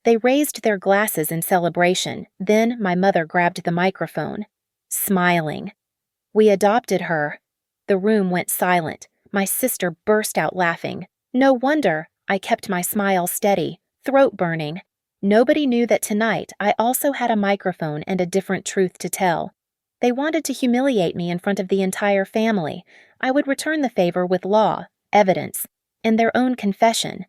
They raised their glasses in celebration. Then my mother grabbed the microphone, smiling. "We adopted her." The room went silent. My sister burst out laughing. No wonder. I kept my smile steady, throat burning. Nobody knew that tonight I also had a microphone and a different truth to tell. They wanted to humiliate me in front of the entire family. I would return the favor with law, evidence, and their own confession.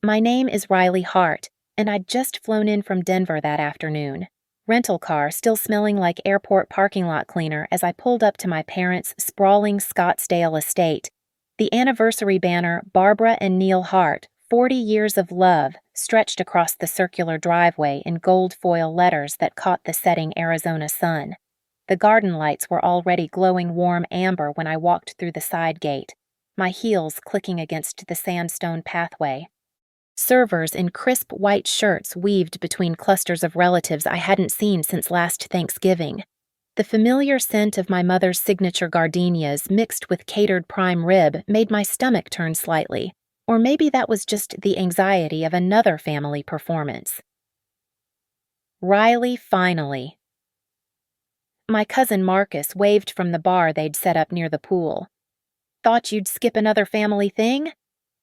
My name is Riley Hart, and I'd just flown in from Denver that afternoon. Rental car still smelling like airport parking lot cleaner as I pulled up to my parents' sprawling Scottsdale estate. The anniversary banner, Barbara and Neil Hart, 40 years of love, stretched across the circular driveway in gold foil letters that caught the setting Arizona sun. The garden lights were already glowing warm amber when I walked through the side gate, my heels clicking against the sandstone pathway. Servers in crisp white shirts weaved between clusters of relatives I hadn't seen since last Thanksgiving. The familiar scent of my mother's signature gardenias mixed with catered prime rib made my stomach turn slightly, or maybe that was just the anxiety of another family performance. Riley, finally. My cousin Marcus waved from the bar they'd set up near the pool. "Thought you'd skip another family thing?"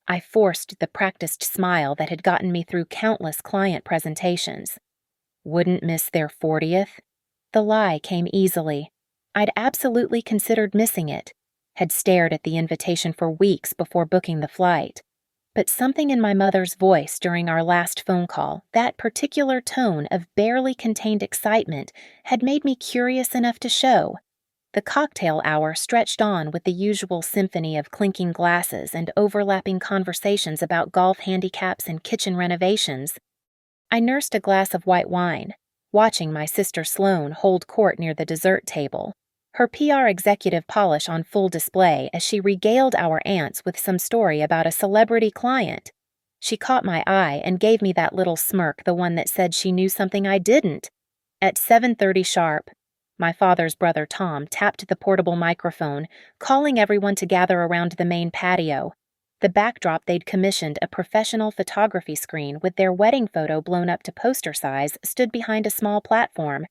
I forced the practiced smile that had gotten me through countless client presentations. "Wouldn't miss their 40th? The lie came easily. I'd absolutely considered missing it, had stared at the invitation for weeks before booking the flight. But something in my mother's voice during our last phone call, that particular tone of barely contained excitement, had made me curious enough to show. The cocktail hour stretched on with the usual symphony of clinking glasses and overlapping conversations about golf handicaps and kitchen renovations. I nursed a glass of white wine, watching my sister Sloane hold court near the dessert table, her PR executive polish on full display as she regaled our aunts with some story about a celebrity client. She caught my eye and gave me that little smirk, the one that said she knew something I didn't. At 7:30 sharp, my father's brother Tom tapped the portable microphone, calling everyone to gather around the main patio. The backdrop they'd commissioned, a professional photography screen with their wedding photo blown up to poster size, stood behind a small platform.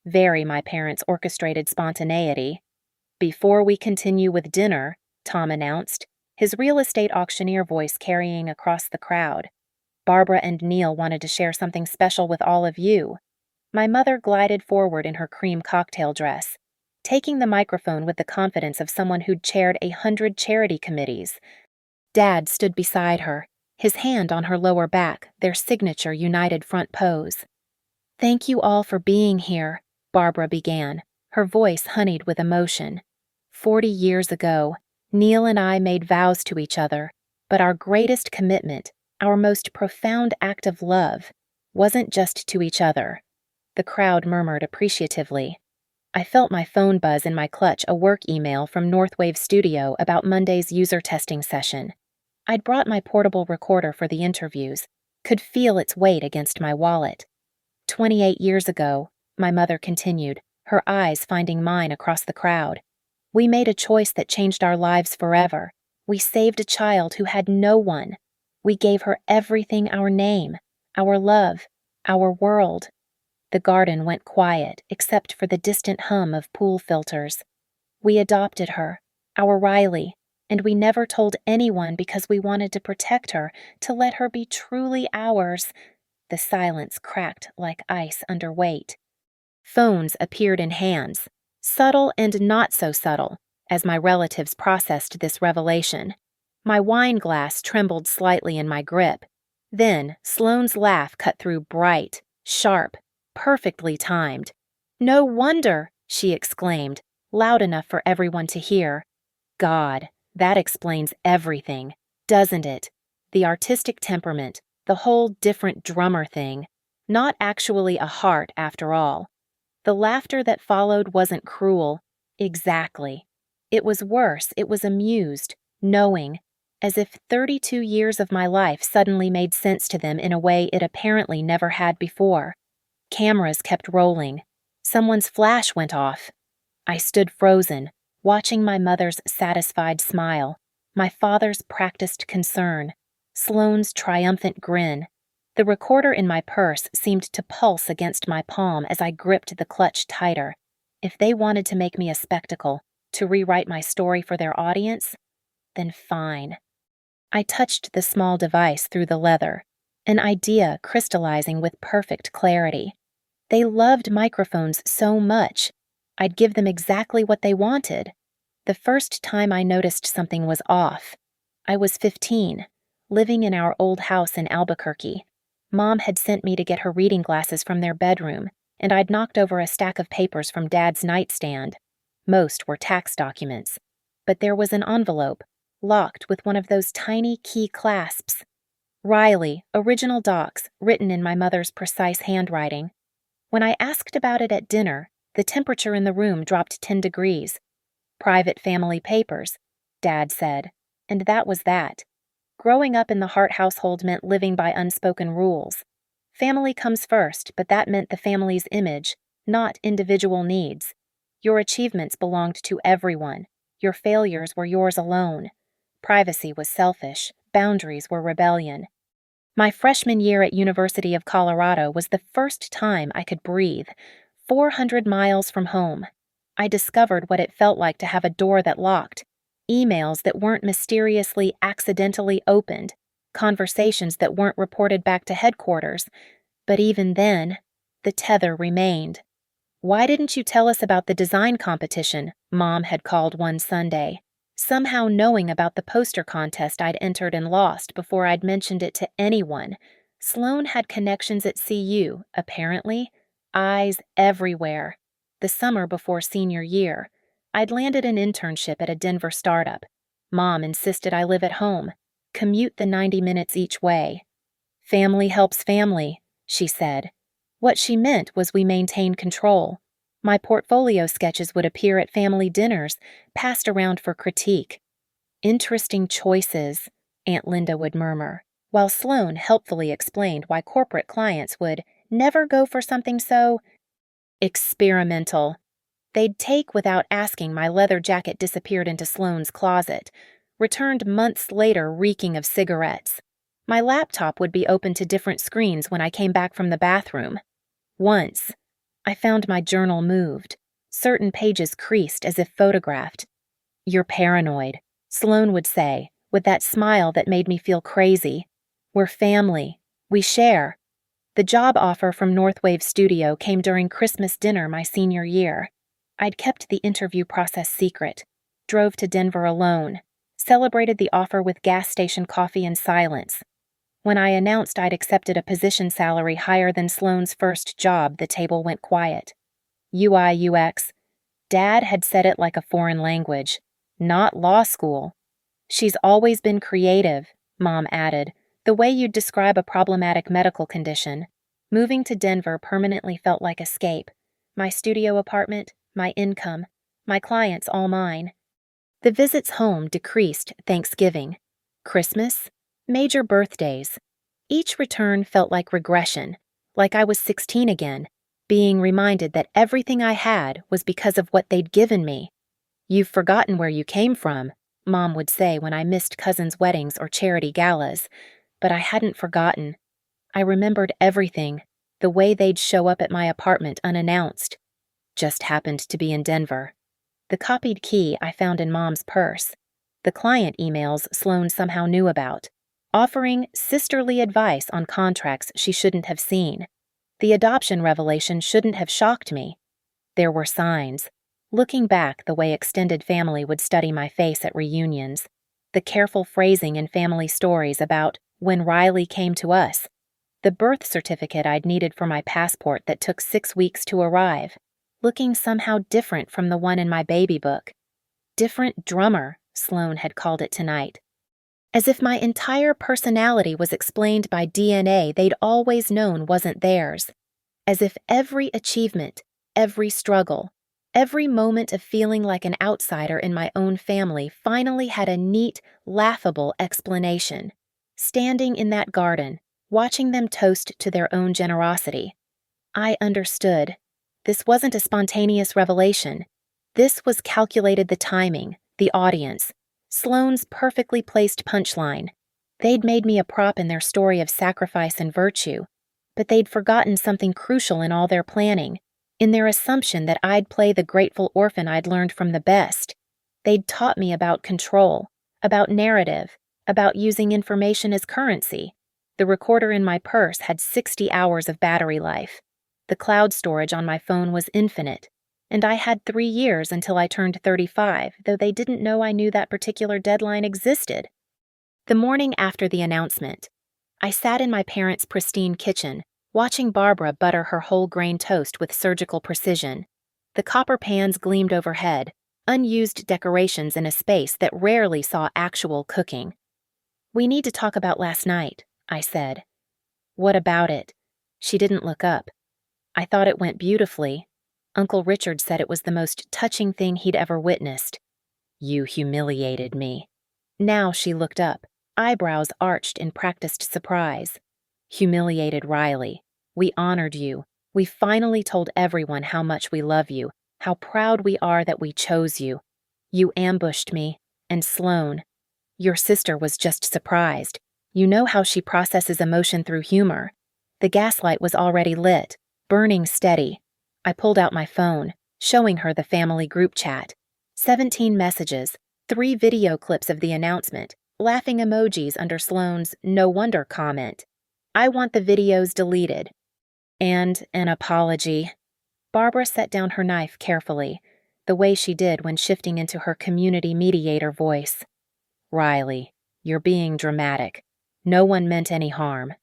Very my parents' orchestrated spontaneity. "Before we continue with dinner," Tom announced, his real estate auctioneer voice carrying across the crowd, "Barbara and Neil wanted to share something special with all of you." My mother glided forward in her cream cocktail dress, taking the microphone with the confidence of someone who'd chaired 100 charity committees. Dad stood beside her, his hand on her lower back, their signature united front pose. "Thank you all for being here," Barbara began, her voice honeyed with emotion. 40 years ago, Neil and I made vows to each other, but our greatest commitment, our most profound act of love, wasn't just to each other. The crowd murmured appreciatively. I felt my phone buzz in my clutch, a work email from Northwave Studio about Monday's user testing session. I'd brought my portable recorder for the interviews, could feel its weight against my wallet. 28 years ago, my mother continued, her eyes finding mine across the crowd. We made a choice that changed our lives forever. We saved a child who had no one. We gave her everything, our name, our love, our world. The garden went quiet, except for the distant hum of pool filters. We adopted her, our Riley, and we never told anyone because we wanted to protect her, to let her be truly ours. The silence cracked like ice under weight. Phones appeared in hands, subtle and not so subtle, as my relatives processed this revelation. My wine glass trembled slightly in my grip. Then Sloane's laugh cut through, bright, sharp, perfectly timed. "No wonder," she exclaimed, loud enough for everyone to hear. "God, that explains everything, doesn't it? The artistic temperament, the whole different drummer thing. Not actually a heart, after all." The laughter that followed wasn't cruel. Exactly. It was worse, it was amused, knowing, as if 32 years of my life suddenly made sense to them in a way it apparently never had before. Cameras kept rolling. Someone's flash went off. I stood frozen, watching my mother's satisfied smile, my father's practiced concern, Sloane's triumphant grin. The recorder in my purse seemed to pulse against my palm as I gripped the clutch tighter. If they wanted to make me a spectacle, to rewrite my story for their audience, then fine. I touched the small device through the leather, an idea crystallizing with perfect clarity. They loved microphones so much, I'd give them exactly what they wanted. The first time I noticed something was off. I was 15, living in our old house in Albuquerque. Mom had sent me to get her reading glasses from their bedroom, and I'd knocked over a stack of papers from Dad's nightstand. Most were tax documents, but there was an envelope, locked with one of those tiny key clasps. Riley, original docs, written in my mother's precise handwriting. When I asked about it at dinner, the temperature in the room dropped 10 degrees. Private family papers, Dad said, and that was that. Growing up in the Hart household meant living by unspoken rules. Family comes first, but that meant the family's image, not individual needs. Your achievements belonged to everyone. Your failures were yours alone. Privacy was selfish. Boundaries were rebellion. My freshman year at University of Colorado was the first time I could breathe, 400 miles from home. I discovered what it felt like to have a door that locked, emails that weren't mysteriously accidentally opened, conversations that weren't reported back to headquarters. But even then, the tether remained. "Why didn't you tell us about the design competition?" Mom had called one Sunday, somehow knowing about the poster contest I'd entered and lost before I'd mentioned it to anyone. Sloan had connections at CU, apparently, eyes everywhere. The summer before senior year, I'd landed an internship at a Denver startup. Mom insisted I live at home, commute the 90 minutes each way. "Family helps family," she said. What she meant was we maintained control. My portfolio sketches would appear at family dinners, passed around for critique. "Interesting choices," Aunt Linda would murmur, while Sloan helpfully explained why corporate clients would never go for something so experimental. They'd take without asking my leather jacket disappeared into Sloan's closet, returned months later reeking of cigarettes. My laptop would be open to different screens when I came back from the bathroom. Once, I found my journal moved, certain pages creased as if photographed. "You're paranoid," Sloan would say, with that smile that made me feel crazy. "We're family. We share." The job offer from Northwave Studio came during Christmas dinner my senior year. I'd kept the interview process secret, drove to Denver alone, celebrated the offer with gas station coffee in silence. When I announced I'd accepted a position salary higher than Sloan's first job, the table went quiet. UI UX. Dad had said it like a foreign language. Not law school. "She's always been creative," Mom added, "the way you'd describe a problematic medical condition." Moving to Denver permanently felt like escape. My studio apartment, my income, my clients all mine. The visits home decreased Thanksgiving. Christmas, major birthdays. Each return felt like regression, like I was 16 again, being reminded that everything I had was because of what they'd given me. "You've forgotten where you came from," Mom would say when I missed cousins' weddings or charity galas. But I hadn't forgotten. I remembered everything, the way they'd show up at my apartment unannounced. Just happened to be in Denver. The copied key I found in Mom's purse. The client emails Sloan somehow knew about, offering sisterly advice on contracts she shouldn't have seen. The adoption revelation shouldn't have shocked me. There were signs. Looking back, the way extended family would study my face at reunions, the careful phrasing in family stories about when Riley came to us, the birth certificate I'd needed for my passport that took 6 weeks to arrive, looking somehow different from the one in my baby book. "Different drummer," Sloan had called it tonight. As if my entire personality was explained by DNA they'd always known wasn't theirs. As if every achievement, every struggle, every moment of feeling like an outsider in my own family finally had a neat, laughable explanation. Standing in that garden, watching them toast to their own generosity, I understood. This wasn't a spontaneous revelation. This was calculated the timing, the audience, Sloan's perfectly placed punchline. They'd made me a prop in their story of sacrifice and virtue, but they'd forgotten something crucial in all their planning, in their assumption that I'd play the grateful orphan I'd learned from the best. They'd taught me about control, about narrative, about using information as currency. The recorder in my purse had 60 hours of battery life. The cloud storage on my phone was infinite, and I had 3 years until I turned 35, though they didn't know I knew that particular deadline existed. The morning after the announcement, I sat in my parents' pristine kitchen, watching Barbara butter her whole grain toast with surgical precision. The copper pans gleamed overhead, unused decorations in a space that rarely saw actual cooking. "We need to talk about last night," I said. "What about it?" She didn't look up. "I thought it went beautifully. Uncle Richard said it was the most touching thing he'd ever witnessed." "You humiliated me." Now she looked up, eyebrows arched in practiced surprise. "Humiliated Riley. We honored you. We finally told everyone how much we love you, how proud we are that we chose you. You ambushed me, and Sloane. Your sister was just surprised. You know how she processes emotion through humor. The gaslight was already lit, burning steady. I pulled out my phone, showing her the family group chat. 17 messages, 3 video clips of the announcement, laughing emojis under Sloane's "no wonder" comment. "I want the videos deleted." And an apology. Barbara set down her knife carefully, the way she did when shifting into her community mediator voice. "Riley, you're being dramatic. No one meant any harm.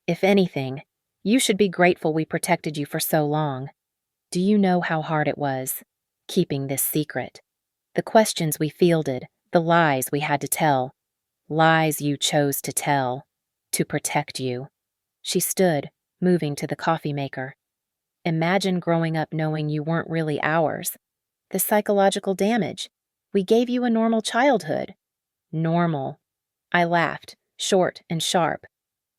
If anything, you should be grateful we protected you for so long. Do you know how hard it was, keeping this secret? The questions we fielded, the lies we had to tell. Lies you chose to tell, to protect you." She stood, moving to the coffee maker. "Imagine growing up knowing you weren't really ours. The psychological damage. We gave you a normal childhood." Normal. I laughed, short and sharp.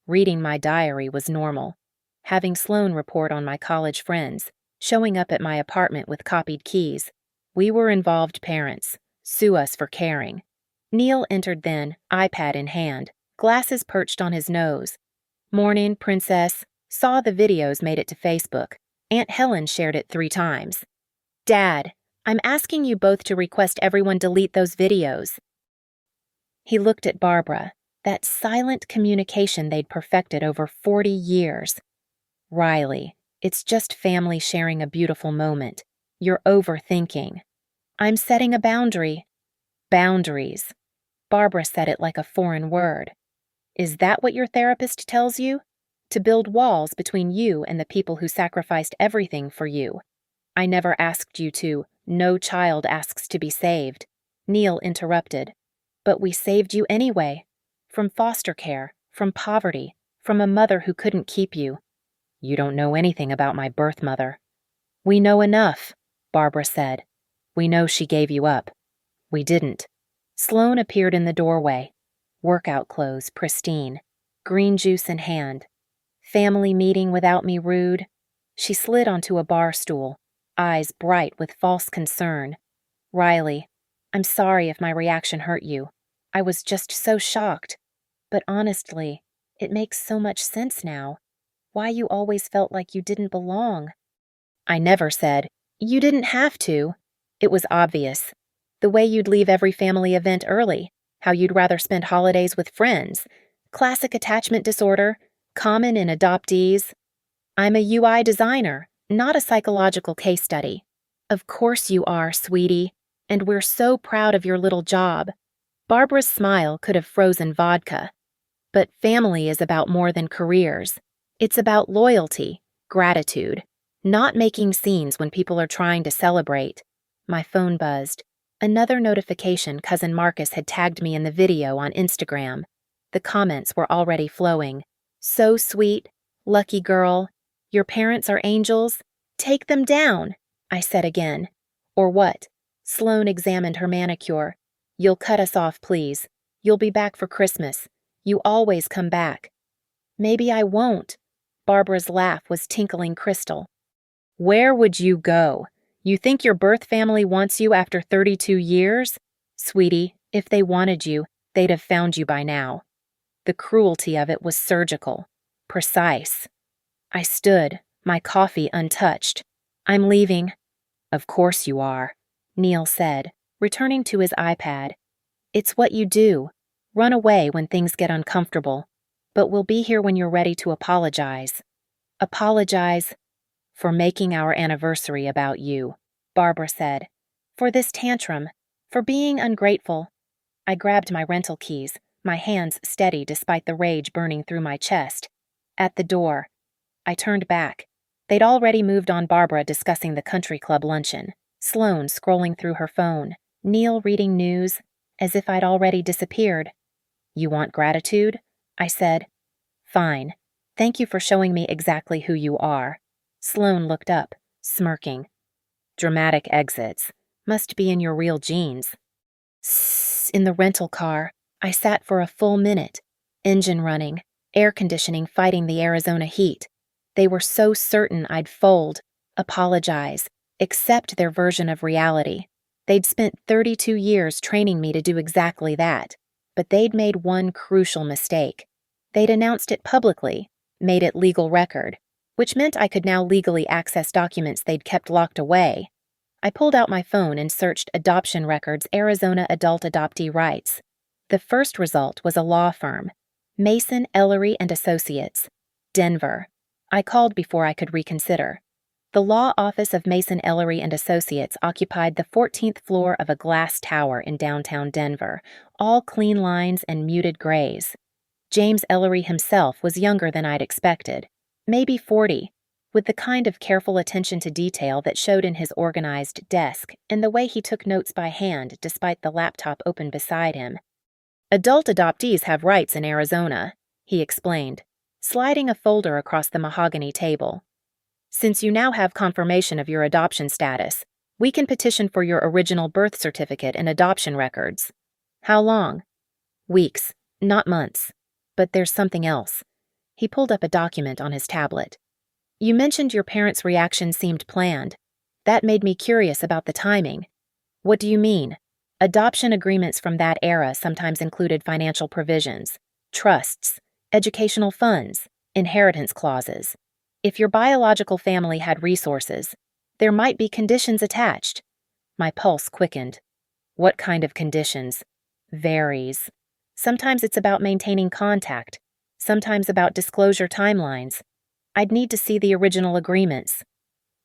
Reading my diary was normal. Having Sloane report on my college friends, showing up at my apartment with copied keys. We were involved parents. Sue us for caring. Neil entered then, iPad in hand, glasses perched on his nose. "Morning, princess. Saw the videos made it to Facebook. Aunt Helen shared it 3 times. Dad, I'm asking you both to request everyone delete those videos." He looked at Barbara, that silent communication they'd perfected over 40 years. "Riley, it's just family sharing a beautiful moment. You're overthinking." "I'm setting a boundary." "Boundaries." Barbara said it like a foreign word. "Is that what your therapist tells you? To build walls between you and the people who sacrificed everything for you. I never asked you to. No child asks to be saved." Neil interrupted. "But we saved you anyway. From foster care, from poverty, from a mother who couldn't keep you." "You don't know anything about my birth mother." "We know enough," Barbara said. "We know she gave you up." "We didn't." Sloane appeared in the doorway. Workout clothes pristine, green juice in hand. "Family meeting without me rude?" She slid onto a bar stool, eyes bright with false concern. "Riley, I'm sorry if my reaction hurt you. I was just so shocked. But honestly, it makes so much sense now. Why you always felt like you didn't belong." I never said, "You didn't have to." It was obvious. The way you'd leave every family event early, how you'd rather spend holidays with friends. Classic attachment disorder, common in adoptees. "I'm a UI designer, not a psychological case study." "Of course you are, sweetie. And we're so proud of your little job." Barbara's smile could have frozen vodka. But family is about more than careers. It's about loyalty, gratitude, not making scenes when people are trying to celebrate. My phone buzzed. Another notification Cousin Marcus had tagged me in the video on Instagram. The comments were already flowing. "So sweet. Lucky girl. Your parents are angels. Take them down," I said again. "Or what?" Sloane examined her manicure. "You'll cut us off, please. You'll be back for Christmas. You always come back." "Maybe I won't." Barbara's laugh was tinkling crystal. "Where would you go? You think your birth family wants you after 32 years? Sweetie, if they wanted you, they'd have found you by now." The cruelty of it was surgical, precise. I stood, my coffee untouched. "I'm leaving." "Of course you are," Neil said, returning to his iPad. "It's what you do. Run away when things get uncomfortable. But we'll be here when you're ready to apologize." "Apologize for making our anniversary about you," Barbara said. "For this tantrum. For being ungrateful." I grabbed my rental keys, my hands steady despite the rage burning through my chest. At the door. I turned back. They'd already moved on, Barbara discussing the country club luncheon, Sloane scrolling through her phone, Neil reading news, as if I'd already disappeared. "You want gratitude?" I said. "Fine. Thank you for showing me exactly who you are." Sloane looked up, smirking. "Dramatic exits. Must be in your real genes." In the rental car, I sat for a full minute, engine running, air conditioning fighting the Arizona heat. They were so certain I'd fold, apologize, accept their version of reality. They'd spent 32 years training me to do exactly that, but they'd made one crucial mistake. They'd announced it publicly, made it legal record, which meant I could now legally access documents they'd kept locked away. I pulled out my phone and searched adoption records, Arizona adult adoptee rights. The first result was a law firm, Mason, Ellery and Associates, Denver. I called before I could reconsider. The law office of Mason, Ellery and Associates occupied the 14th floor of a glass tower in downtown Denver, all clean lines and muted grays. James Ellery himself was younger than I'd expected, maybe 40, with the kind of careful attention to detail that showed in his organized desk and the way he took notes by hand despite the laptop open beside him. "Adult adoptees have rights in Arizona," he explained, sliding a folder across the mahogany table. "Since you now have confirmation of your adoption status, we can petition for your original birth certificate and adoption records." "How long?" "Weeks, not months. But there's something else." He pulled up a document on his tablet. "You mentioned your parents' reaction seemed planned. That made me curious about the timing." "What do you mean?" "Adoption agreements from that era sometimes included financial provisions, trusts, educational funds, inheritance clauses. If your biological family had resources, there might be conditions attached." My pulse quickened. "What kind of conditions?" "Varies. Sometimes it's about maintaining contact, sometimes about disclosure timelines. I'd need to see the original agreements."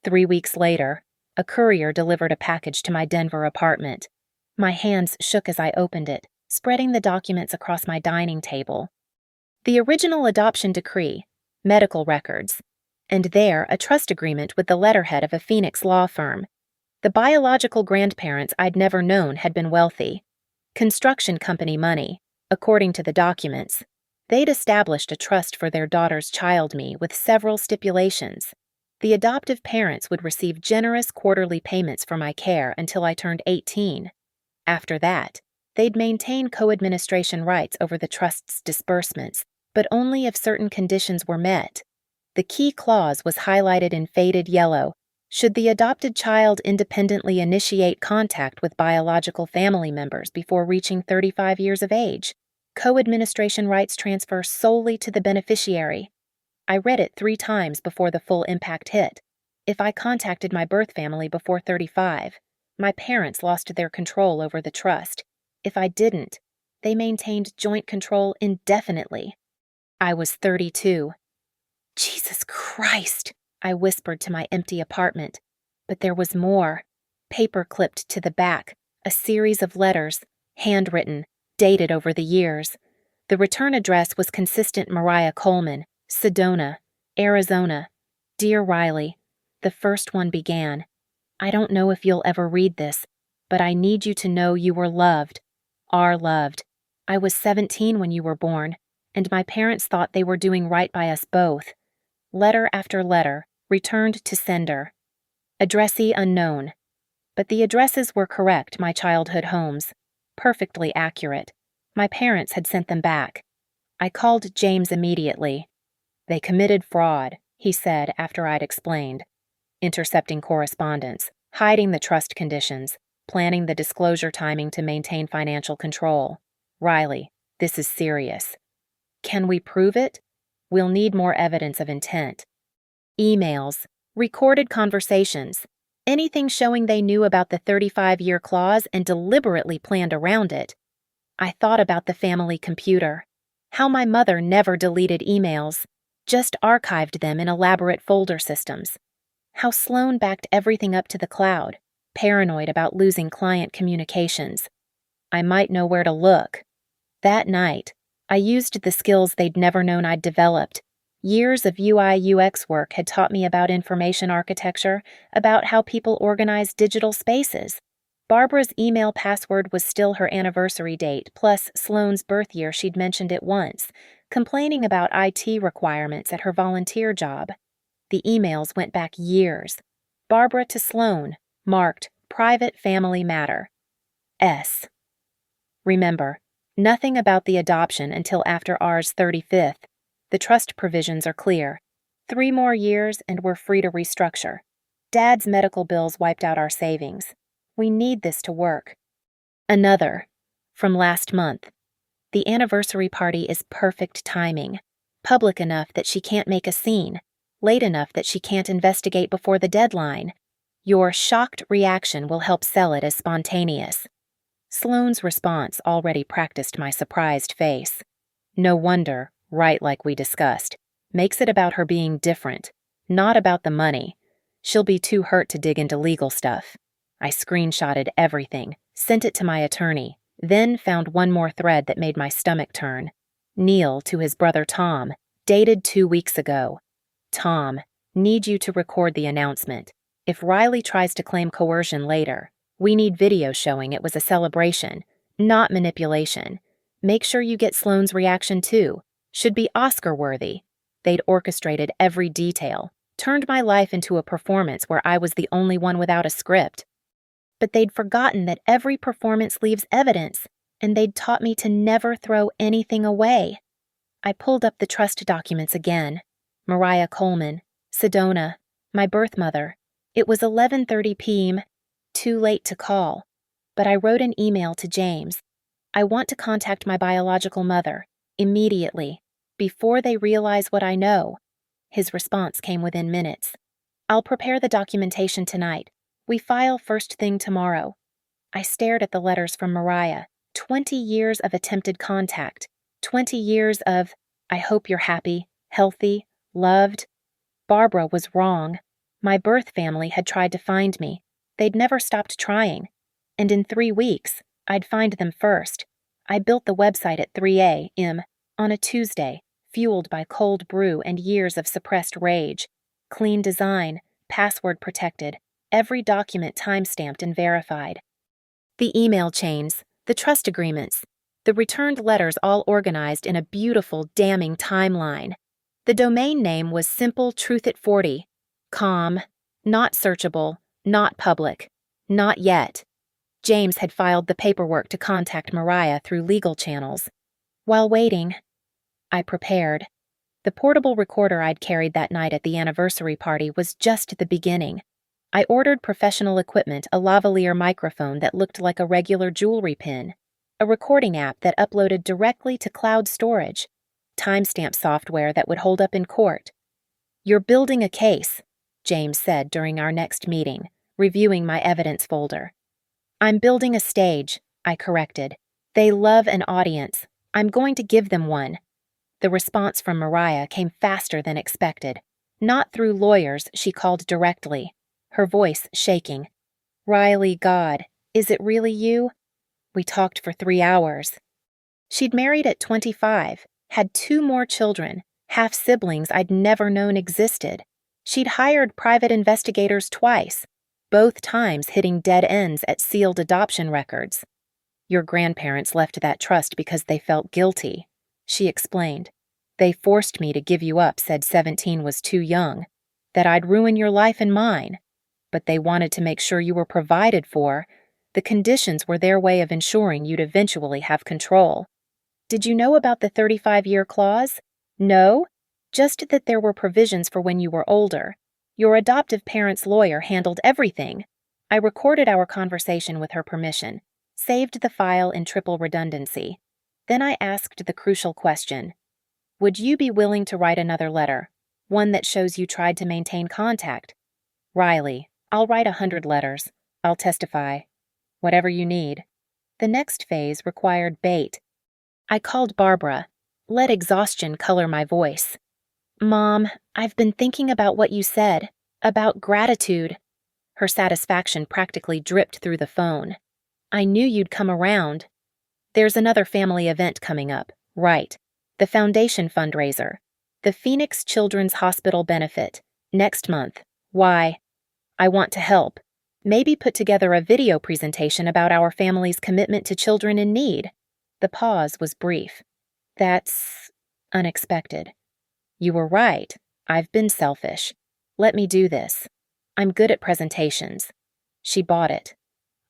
3 weeks later, a courier delivered a package to my Denver apartment. My hands shook as I opened it, spreading the documents across my dining table. The original adoption decree, medical records, and there a trust agreement with the letterhead of a Phoenix law firm. The biological grandparents I'd never known had been wealthy. Construction company money, according to the documents. They'd established a trust for their daughter's child me with several stipulations. The adoptive parents would receive generous quarterly payments for my care until I turned 18. After that, they'd maintain co-administration rights over the trust's disbursements, but only if certain conditions were met. The key clause was highlighted in faded yellow. Should the adopted child independently initiate contact with biological family members before reaching 35 years of age, co-administration rights transfer solely to the beneficiary. I read it 3 times before the full impact hit. If I contacted my birth family before 35, my parents lost their control over the trust. If I didn't, they maintained joint control indefinitely. I was 32. "Jesus Christ," I whispered to my empty apartment. But there was more. Paper clipped to the back, a series of letters, handwritten, dated over the years. The return address was consistent: Mariah Coleman, Sedona, Arizona. "Dear Riley," the first one began, "I don't know if you'll ever read this, but I need you to know you were loved, are loved. I was 17 when you were born, and my parents thought they were doing right by us both." Letter after letter, returned to sender. Addressee unknown. But the addresses were correct, my childhood homes. Perfectly accurate. My parents had sent them back. I called James immediately. "They committed fraud," he said after I'd explained. "Intercepting correspondence, hiding the trust conditions, planning the disclosure timing to maintain financial control. Riley, this is serious." Can we prove it? We'll need more evidence of intent. Emails, recorded conversations, anything showing they knew about the 35-year clause and deliberately planned around it. I thought about the family computer, how my mother never deleted emails, just archived them in elaborate folder systems, how Sloan backed everything up to the cloud, paranoid about losing client communications. I might know where to look. That night, I used the skills they'd never known I'd developed. Years of UI/UX work had taught me about information architecture, about how people organize digital spaces. Barbara's email password was still her anniversary date, plus Sloane's birth year she'd mentioned it once, complaining about IT requirements at her volunteer job. The emails went back years. Barbara to Sloane, marked Private Family Matter. S. Remember, nothing about the adoption until after ours 35th. The trust provisions are clear. 3 more years and we're free to restructure. Dad's medical bills wiped out our savings. We need this to work. Another, from last month. The anniversary party is perfect timing. Public enough that she can't make a scene. Late enough that she can't investigate before the deadline. Your shocked reaction will help sell it as spontaneous. Sloane's response already practiced my surprised face. No wonder, right like we discussed. Makes it about her being different, not about the money. She'll be too hurt to dig into legal stuff. I screenshotted everything, sent it to my attorney, then found one more thread that made my stomach turn. Neil to his brother Tom, dated 2 weeks ago. Tom, need you to record the announcement. If Riley tries to claim coercion later, we need video showing it was a celebration, not manipulation. Make sure you get Sloane's reaction too. Should be Oscar-worthy. They'd orchestrated every detail, turned my life into a performance where I was the only one without a script. But they'd forgotten that every performance leaves evidence, and they'd taught me to never throw anything away. I pulled up the trust documents again. Mariah Coleman, Sedona, my birth mother. It was 11:30 p.m., too late to call, but I wrote an email to James. I want to contact my biological mother, immediately, before they realize what I know. His response came within minutes. I'll prepare the documentation tonight. We file first thing tomorrow. I stared at the letters from Mariah. 20 years of attempted contact. 20 years of, I hope you're happy, healthy, loved. Barbara was wrong. My birth family had tried to find me. They'd never stopped trying. And in 3 weeks, I'd find them first. I built the website at 3 a.m. on a Tuesday, fueled by cold brew and years of suppressed rage. Clean design, password protected, every document time-stamped and verified. The email chains, the trust agreements, the returned letters all organized in a beautiful, damning timeline. The domain name was Simple Truth at 40. Calm, not searchable, not public, not yet. James had filed the paperwork to contact Mariah through legal channels. While waiting, I prepared. The portable recorder I'd carried that night at the anniversary party was just the beginning. I ordered professional equipment, a lavalier microphone that looked like a regular jewelry pin, a recording app that uploaded directly to cloud storage, timestamp software that would hold up in court. You're building a case, James said during our next meeting, reviewing my evidence folder. I'm building a stage, I corrected. They love an audience. I'm going to give them one. The response from Mariah came faster than expected. Not through lawyers, she called directly, her voice shaking. Riley, God, is it really you? We talked for 3 hours. She'd married at 25, had 2 more children, half-siblings I'd never known existed. She'd hired private investigators twice, both times hitting dead ends at sealed adoption records. Your grandparents left that trust because they felt guilty, she explained. They forced me to give you up, said 17 was too young, that I'd ruin your life and mine. But they wanted to make sure you were provided for. The conditions were their way of ensuring you'd eventually have control. Did you know about the 35-year clause? No? Just that there were provisions for when you were older. Your adoptive parent's lawyer handled everything. I recorded our conversation with her permission, saved the file in triple redundancy. Then I asked the crucial question. Would you be willing to write another letter? One that shows you tried to maintain contact. Riley, I'll write 100 letters. I'll testify. Whatever you need. The next phase required bait. I called Barbara. Let exhaustion color my voice. Mom, I've been thinking about what you said. About gratitude. Her satisfaction practically dripped through the phone. I knew you'd come around. There's another family event coming up. Right. The foundation fundraiser. The Phoenix Children's Hospital benefit. Next month. Why? I want to help. Maybe put together a video presentation about our family's commitment to children in need. The pause was brief. That's unexpected. You were right. I've been selfish. Let me do this. I'm good at presentations. She bought it.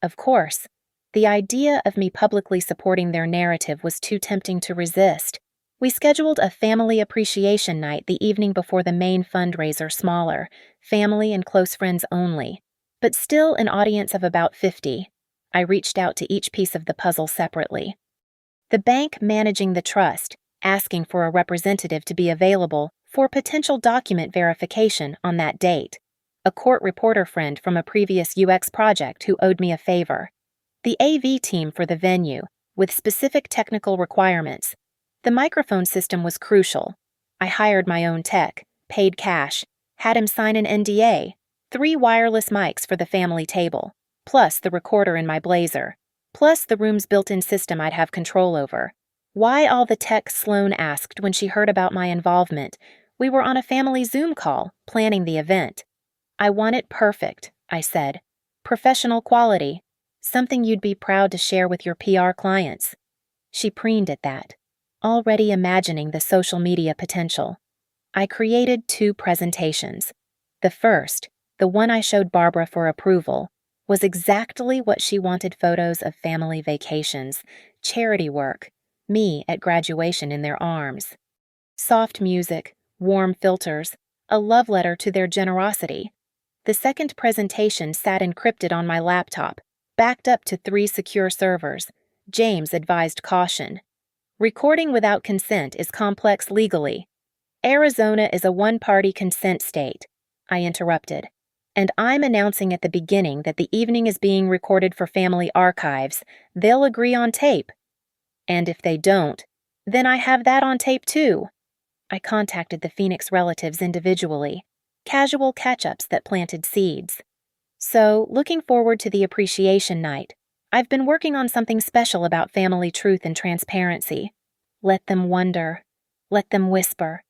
Of course. The idea of me publicly supporting their narrative was too tempting to resist. We scheduled a family appreciation night the evening before the main fundraiser, smaller, family and close friends only, but still an audience of about 50. I reached out to each piece of the puzzle separately. The bank managing the trust, asking for a representative to be available for potential document verification on that date. A court reporter friend from a previous UX project who owed me a favor. The AV team for the venue, with specific technical requirements. The microphone system was crucial. I hired my own tech, paid cash, had him sign an NDA, 3 wireless mics for the family table, plus the recorder in my blazer, plus the room's built-in system I'd have control over. Why all the tech, Sloan asked when she heard about my involvement. We were on a family Zoom call, planning the event. I want it perfect, I said. Professional quality. Something you'd be proud to share with your PR clients. She preened at that, already imagining the social media potential. I created 2 presentations. The first, the one I showed Barbara for approval, was exactly what she wanted: photos of family vacations, charity work, me at graduation in their arms. Soft music, warm filters, a love letter to their generosity. The second presentation sat encrypted on my laptop, backed up to 3 secure servers. James advised caution. Recording without consent is complex legally. Arizona is a one-party consent state, I interrupted. And I'm announcing at the beginning that the evening is being recorded for family archives. They'll agree on tape. And if they don't, then I have that on tape too. I contacted the Phoenix relatives individually, casual catch-ups that planted seeds. So, looking forward to the appreciation night, I've been working on something special about family truth and transparency. Let them wonder. Let them whisper.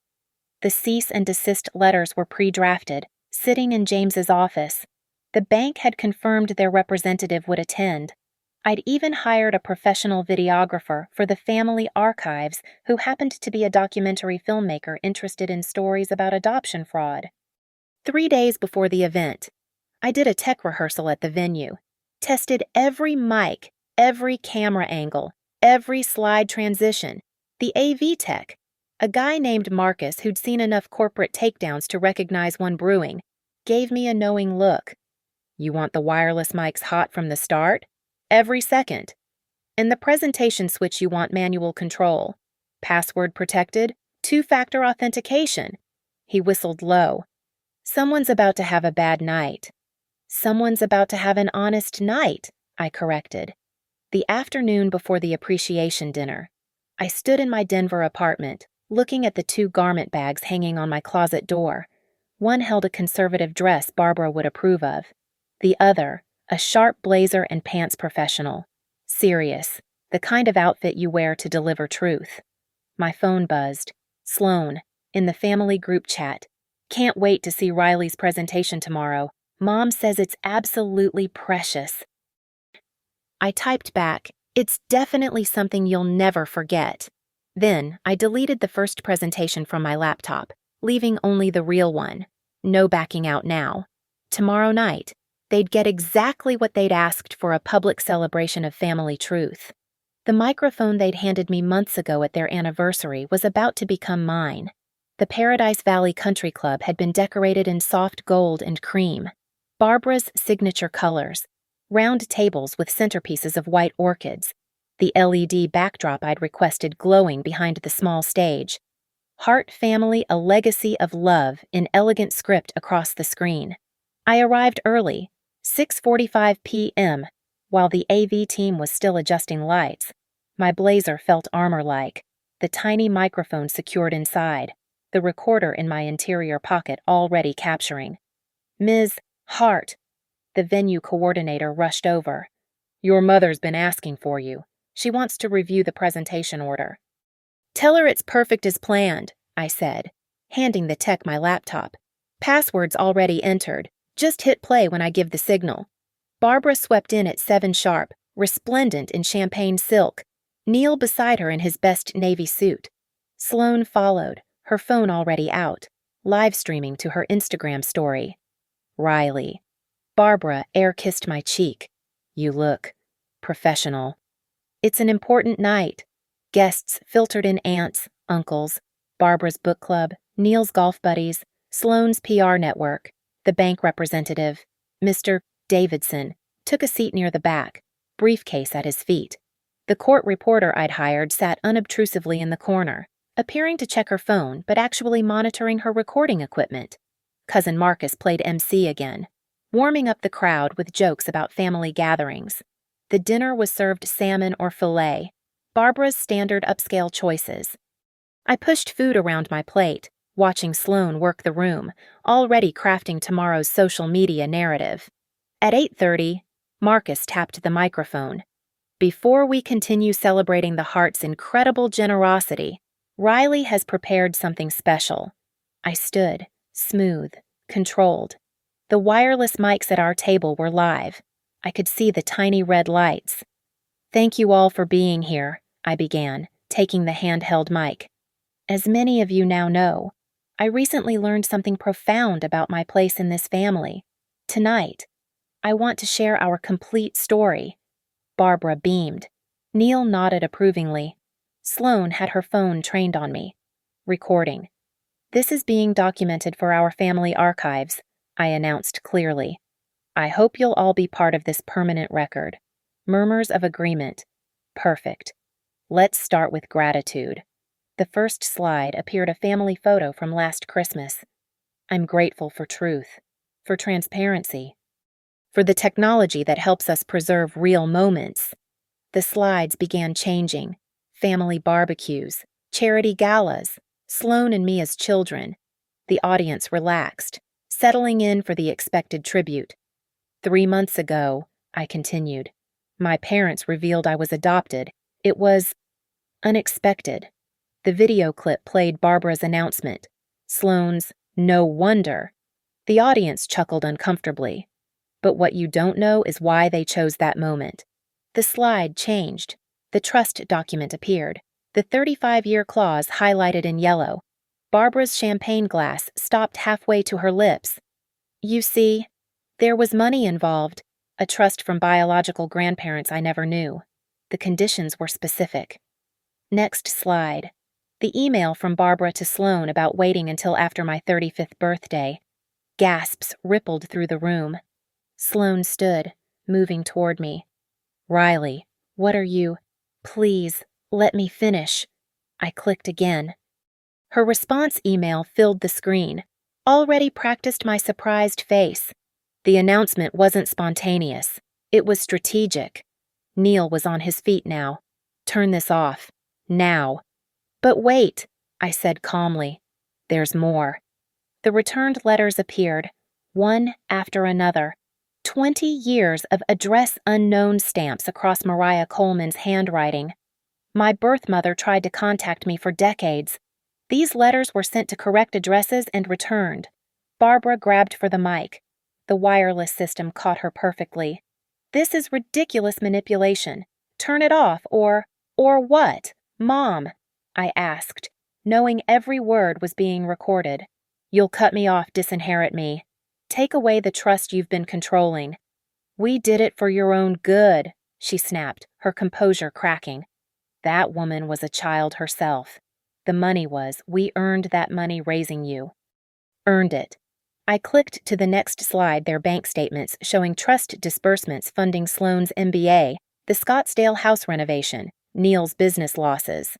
The cease and desist letters were pre-drafted, sitting in James's office. The bank had confirmed their representative would attend. I'd even hired a professional videographer for the family archives who happened to be a documentary filmmaker interested in stories about adoption fraud. 3 days before the event, I did a tech rehearsal at the venue, tested every mic, every camera angle, every slide transition, the AV tech. A guy named Marcus, who'd seen enough corporate takedowns to recognize one brewing, gave me a knowing look. You want the wireless mics hot from the start? Every second. In the presentation switch you want manual control. Password protected, 2-factor authentication. He whistled low. Someone's about to have a bad night. Someone's about to have an honest night, I corrected. The afternoon before the appreciation dinner, I stood in my Denver apartment, looking at the 2 garment bags hanging on my closet door. One held a conservative dress Barbara would approve of. The other, a sharp blazer and pants professional. Serious, the kind of outfit you wear to deliver truth. My phone buzzed. Sloan, in the family group chat. Can't wait to see Riley's presentation tomorrow. Mom says it's absolutely precious. I typed back, it's definitely something you'll never forget. Then, I deleted the first presentation from my laptop, leaving only the real one. No backing out now. Tomorrow night, they'd get exactly what they'd asked for: a public celebration of family truth. The microphone they'd handed me months ago at their anniversary was about to become mine. The Paradise Valley Country Club had been decorated in soft gold and cream. Barbara's signature colors, round tables with centerpieces of white orchids, the LED backdrop I'd requested glowing behind the small stage. Hart Family, a Legacy of Love in elegant script across the screen. I arrived early, 6:45 p.m., while the AV team was still adjusting lights. My blazer felt armor-like, the tiny microphone secured inside, the recorder in my interior pocket already capturing. "Ms. Hart," the venue coordinator rushed over. "Your mother's been asking for you. She wants to review the presentation order." "Tell her it's perfect as planned," I said, handing the tech my laptop. "Passwords already entered. Just hit play when I give the signal." Barbara swept in at 7 sharp, resplendent in champagne silk, Neil beside her in his best navy suit. Sloane followed, her phone already out, live streaming to her Instagram story. "Riley." Barbara air-kissed my cheek. "You look professional." "It's an important night." Guests filtered in aunts, uncles, Barbara's book club, Neil's golf buddies, Sloane's PR network. The bank representative, Mr. Davidson, took a seat near the back, briefcase at his feet. The court reporter I'd hired sat unobtrusively in the corner, appearing to check her phone but actually monitoring her recording equipment. Cousin Marcus played MC again, warming up the crowd with jokes about family gatherings. The dinner was served salmon or filet, Barbara's standard upscale choices. I pushed food around my plate, watching Sloane work the room, already crafting tomorrow's social media narrative. At 8:30, Marcus tapped the microphone. "Before we continue celebrating the Hart's incredible generosity, Riley has prepared something special." I stood, smooth, controlled. The wireless mics at our table were live. I could see the tiny red lights. "Thank you all for being here," I began, taking the handheld mic. "As many of you now know, I recently learned something profound about my place in this family. Tonight, I want to share our complete story." Barbara beamed. Neil nodded approvingly. Sloane had her phone trained on me. Recording. "This is being documented for our family archives," I announced clearly. "I hope you'll all be part of this permanent record." Murmurs of agreement. Perfect. Let's start with gratitude. The first slide appeared a family photo from last Christmas. I'm grateful for truth, for transparency, for the technology that helps us preserve real moments. The slides began changing. Family barbecues, charity galas, Sloane and me as children. The audience relaxed, settling in for the expected tribute. 3 months ago, I continued, my parents revealed I was adopted. It was unexpected. The video clip played Barbara's announcement. Sloane's "No wonder." The audience chuckled uncomfortably. But what you don't know is why they chose that moment. The slide changed. The trust document appeared. The 35-year clause highlighted in yellow. Barbara's champagne glass stopped halfway to her lips. You see, there was money involved, a trust from biological grandparents I never knew. The conditions were specific. Next slide. The email from Barbara to Sloane about waiting until after my 35th birthday. Gasps rippled through the room. Sloane stood, moving toward me. "Riley, what are you? Please, let me finish." I clicked again. Her response email filled the screen. Already practiced my surprised face. The announcement wasn't spontaneous. It was strategic. Neil was on his feet now. "Turn this off. Now." "But wait," I said calmly. "There's more." The returned letters appeared, one after another. 20 years of address unknown stamps across Mariah Coleman's handwriting. My birth mother tried to contact me for decades. These letters were sent to correct addresses and returned. Barbara grabbed for the mic. The wireless system caught her perfectly. "This is ridiculous manipulation. Turn it off or what, Mom?" I asked, knowing every word was being recorded. "You'll cut me off, disinherit me. Take away the trust you've been controlling." "We did it for your own good," she snapped, her composure cracking. That woman was a child herself. The money was, we earned that money raising you. Earned it. I clicked to the next slide, their bank statements showing trust disbursements funding Sloane's MBA, the Scottsdale house renovation, Neil's business losses.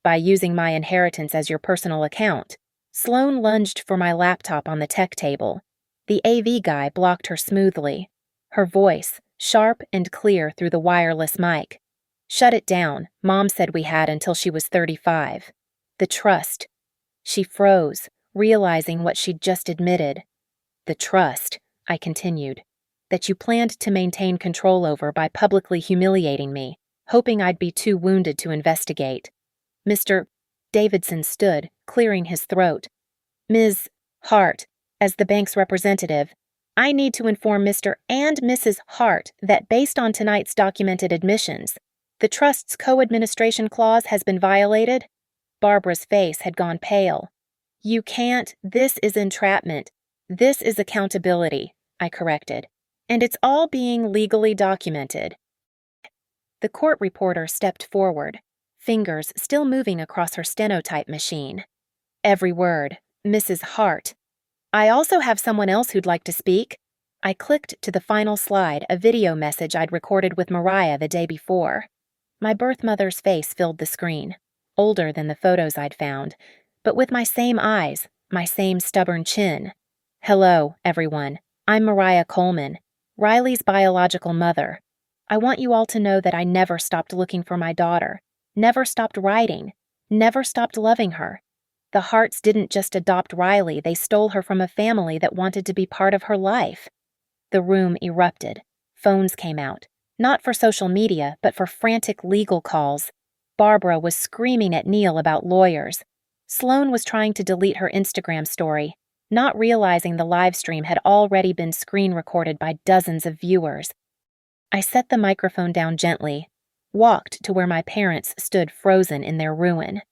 by using my inheritance as your personal account. Sloane lunged for my laptop on the tech table. The AV guy blocked her smoothly. Her voice, sharp and clear through the wireless mic. Shut it down, Mom said we had until she was 35. The trust. She froze, realizing what she'd just admitted. The trust, I continued, that you planned to maintain control over by publicly humiliating me, hoping I'd be too wounded to investigate. Mr. Davidson stood, clearing his throat. Ms. Hart, as the bank's representative, I need to inform Mr. and Mrs. Hart that based on tonight's documented admissions, the trust's co-administration clause has been violated. Barbara's face had gone pale. You can't, this is entrapment. This is accountability, I corrected, and it's all being legally documented. The court reporter stepped forward, fingers still moving across her stenotype machine. Every word, Mrs. Hart. I also have someone else who'd like to speak. I clicked to the final slide, a video message I'd recorded with Mariah the day before. My birth mother's face filled the screen, older than the photos I'd found, but with my same eyes, my same stubborn chin. Hello, everyone. I'm Mariah Coleman, Riley's biological mother. I want you all to know that I never stopped looking for my daughter, never stopped writing, never stopped loving her. The Harts didn't just adopt Riley, they stole her from a family that wanted to be part of her life. The room erupted. Phones came out, not for social media, but for frantic legal calls. Barbara was screaming at Neil about lawyers. Sloane was trying to delete her Instagram story, not realizing the live stream had already been screen recorded by dozens of viewers. I set the microphone down gently, walked to where my parents stood frozen in their ruin.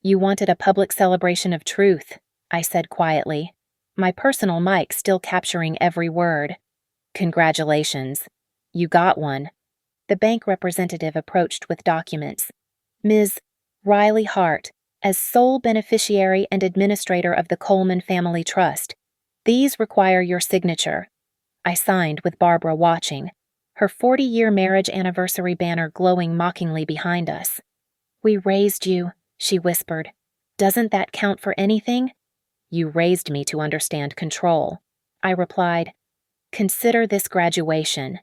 You wanted a public celebration of truth, I said quietly, my personal mic still capturing every word. Congratulations. You got one. The bank representative approached with documents. Ms. Riley Hart, as sole beneficiary and administrator of the Coleman Family Trust. These require your signature. I signed with Barbara watching, her 40-year marriage anniversary banner glowing mockingly behind us. We raised you, she whispered. Doesn't that count for anything? You raised me to understand control. I replied, Consider this graduation.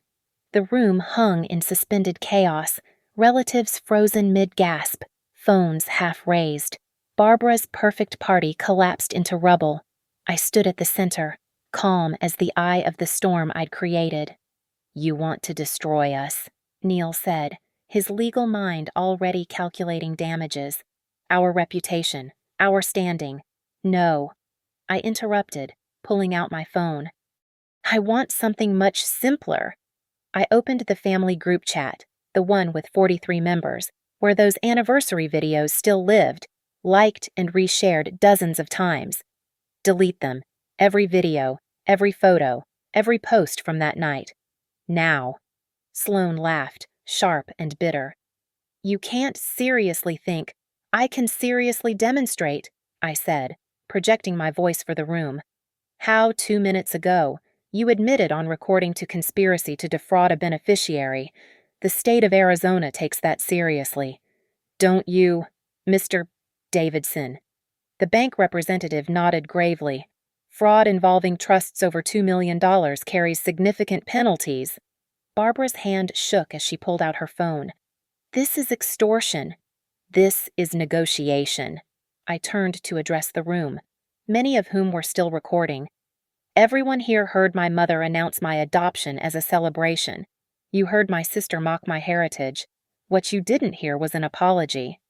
The room hung in suspended chaos, relatives frozen mid-gasp, phones half raised. Barbara's perfect party collapsed into rubble. I stood at the center, calm as the eye of the storm I'd created. You want to destroy us, Neil said, his legal mind already calculating damages. Our reputation, our standing. No. I interrupted, pulling out my phone. I want something much simpler. I opened the family group chat, the one with 43 members, where those anniversary videos still lived, liked and reshared dozens of times. Delete them, every video, every photo, every post from that night. Now. Sloane laughed, sharp and bitter. You can't seriously think, I can seriously demonstrate, I said, projecting my voice for the room. How 2 minutes ago, you admitted on recording to conspiracy to defraud a beneficiary. The state of Arizona takes that seriously. Don't you, Mr. Davidson? The bank representative nodded gravely. Fraud involving trusts over $2 million carries significant penalties. Barbara's hand shook as she pulled out her phone. This is extortion. This is negotiation. I turned to address the room, many of whom were still recording. Everyone here heard my mother announce my adoption as a celebration. You heard my sister mock my heritage. What you didn't hear was an apology.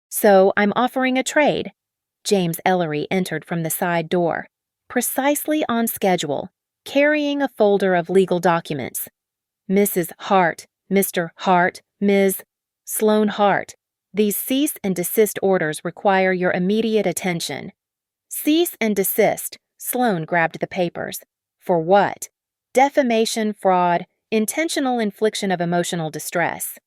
So I'm offering a trade. James Ellery entered from the side door, precisely on schedule, carrying a folder of legal documents. Mrs. Hart, Mr. Hart, Ms. Sloane Hart. These cease and desist orders require your immediate attention. Cease and desist. Sloane grabbed the papers. For what? Defamation, fraud, intentional infliction of emotional distress.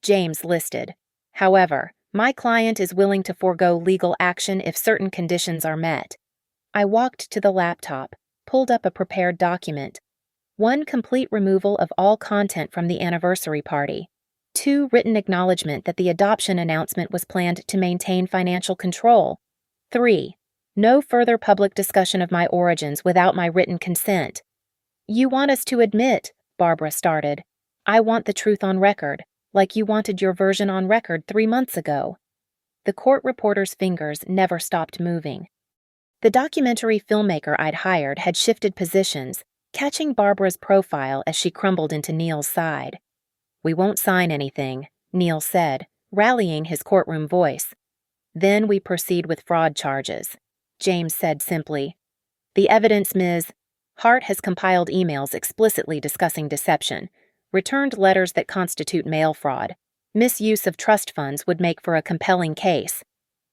James listed. However, my client is willing to forego legal action if certain conditions are met. I walked to the laptop, pulled up a prepared document. 1, complete removal of all content from the anniversary party. 2. Written acknowledgement that the adoption announcement was planned to maintain financial control. 3. No further public discussion of my origins without my written consent. You want us to admit, Barbara started. I want the truth on record, like you wanted your version on record 3 months ago. The court reporter's fingers never stopped moving. The documentary filmmaker I'd hired had shifted positions, catching Barbara's profile as she crumbled into Neil's side. We won't sign anything, Neil said, rallying his courtroom voice. Then we proceed with fraud charges. James said simply. The evidence, Ms. Hart has compiled emails explicitly discussing deception, returned letters that constitute mail fraud. Misuse of trust funds would make for a compelling case.